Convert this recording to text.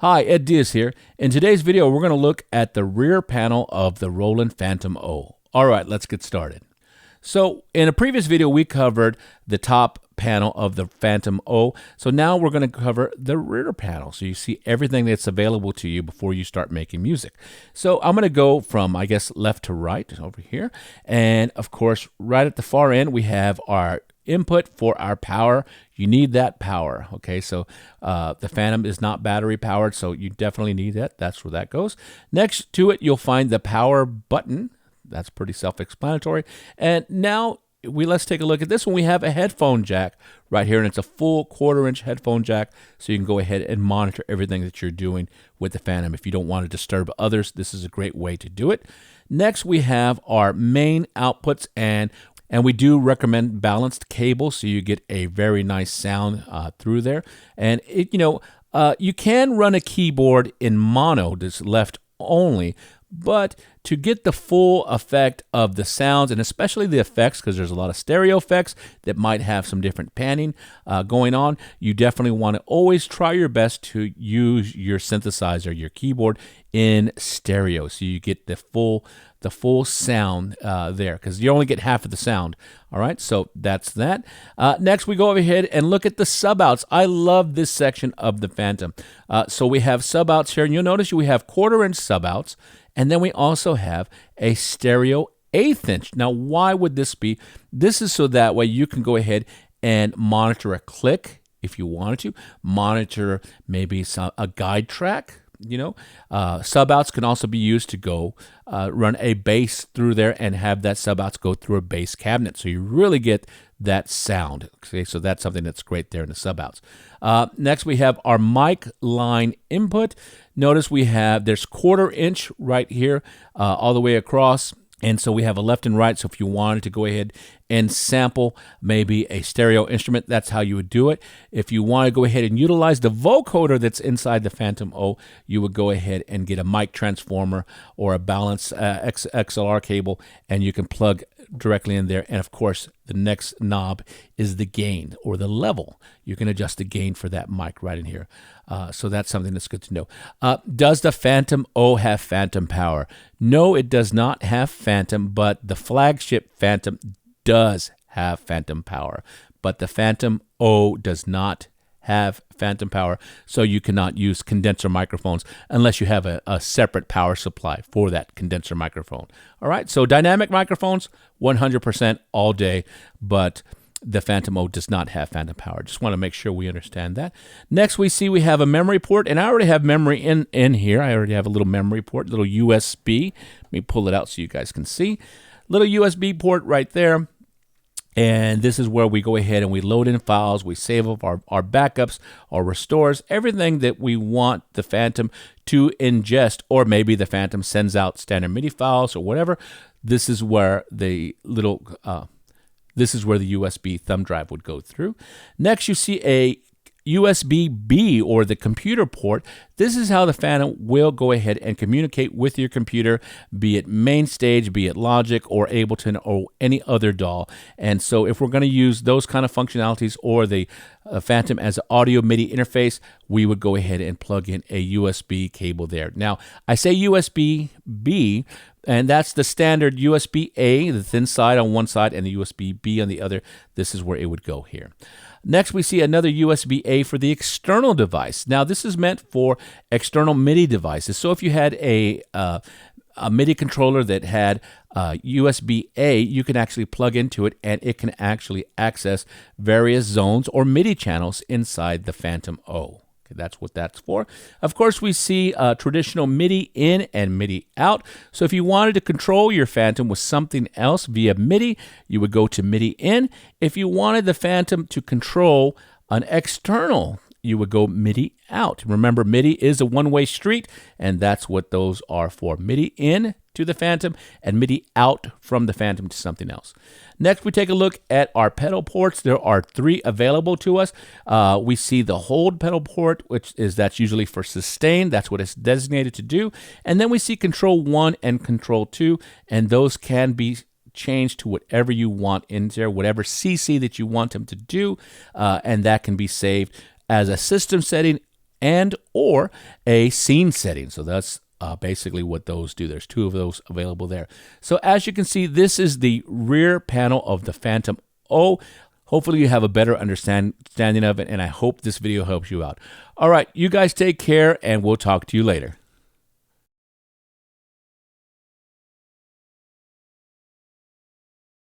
Hi, Ed Diaz here. In today's video, we're going to look at the rear panel of the Roland FANTOM-0. All right, let's get started. So in a previous video, we covered the top panel of the FANTOM-0. So now we're going to cover the rear panel. So you see everything that's available to you before you start making music. So I'm going to go from, I guess, left to right over here. And of course, right at the far end, we have our input for our power. You need that power. Okay, so the Phantom is not battery powered, so you definitely need that. That's where that goes. Next to it, you'll find the power button. That's pretty self-explanatory. And now let's take a look at this one. We have a headphone jack right here, and it's a full 1/4-inch headphone jack, so you can go ahead and monitor everything that you're doing with the Phantom. If you don't want to disturb others, this is a great way to do it. Next, we have our main outputs, and we do recommend balanced cable, so you get a very nice sound through there. And you can run a keyboard in mono, that's left only, but to get the full effect of the sounds, and especially the effects, because there's a lot of stereo effects that might have some different panning going on, you definitely want to always try your best to use your synthesizer, your keyboard, in stereo, so you get the full sound there, because you only get half of the sound. All right, so that's that. Next, we go over ahead and look at the subouts. I love this section of the Phantom. So we have subouts here, and you'll notice we have 1/4-inch subouts, and then we also have a stereo 1/8 inch. Now, why would this be? This is so that way you can go ahead and monitor a click if you wanted to, monitor maybe a guide track. Subouts can also be used to go run a bass through there and have that subouts go through a bass cabinet, so you really get that sound. Okay, so that's something that's great there in the subouts. Next, we have our mic line input. Notice there's 1/4-inch right here all the way across. And so we have a left and right. So if you wanted to go ahead and sample maybe a stereo instrument, that's how you would do it. If you want to go ahead and utilize the vocoder that's inside the FANTOM-0, you would go ahead and get a mic transformer or a balanced XLR cable, and you can plug directly in there. And of course, the next knob is the gain or the level. You can adjust the gain for that mic right in here. So that's something that's good to know. Does the FANTOM-0 have phantom power? No, it does not have phantom, but the flagship Phantom does have phantom power. But the FANTOM-0 does not have phantom power, so you cannot use condenser microphones unless you have a separate power supply for that condenser microphone. All right, so dynamic microphones, 100% all day, but the FANTOM-0 does not have phantom power. Just want to make sure we understand that. Next, we have a memory port, and I already have memory in here. I already have a little memory port, little USB. Let me pull it out so you guys can see. Little USB port right there. And this is where we go ahead and we load in files, we save up our backups, our restores, everything that we want the Phantom to ingest, or maybe the Phantom sends out standard MIDI files or whatever. This is where the USB thumb drive would go through. Next, you see a USB-B, or the computer port. This is how the Phantom will go ahead and communicate with your computer, be it MainStage, be it Logic, or Ableton, or any other DAW. And so if we're going to use those kind of functionalities, or the Phantom as an audio MIDI interface, we would go ahead and plug in a USB cable there. Now, I say USB-B, and that's the standard USB-A, the thin side on one side, and the USB-B on the other. This is where it would go here. Next, we see another USB-A for the external device. Now, this is meant for external MIDI devices. So if you had a MIDI controller that had USB-A, you can actually plug into it, and it can actually access various zones or MIDI channels inside the FANTOM-0. Okay, that's what that's for. Of course, we see traditional MIDI in and MIDI out. So if you wanted to control your Phantom with something else via MIDI, you would go to MIDI in. If you wanted the Phantom to control an external, you would go MIDI out. Remember, MIDI is a one-way street, and that's what those are for. MIDI in to the Phantom and MIDI out from the Phantom to something else. Next, we take a look at our pedal ports. There are 3 available to us. We see the hold pedal port, that's usually for sustain. That's what it's designated to do. And then we see control 1 and control 2, and those can be changed to whatever you want in there, whatever CC that you want them to do, and that can be saved as a system setting and or a scene setting. So that's basically what those do. There's two of those available there. So as you can see, this is the rear panel of the Phantom O. Hopefully you have a better understanding of it, and I hope this video helps you out. All right, you guys take care, and we'll talk to you later.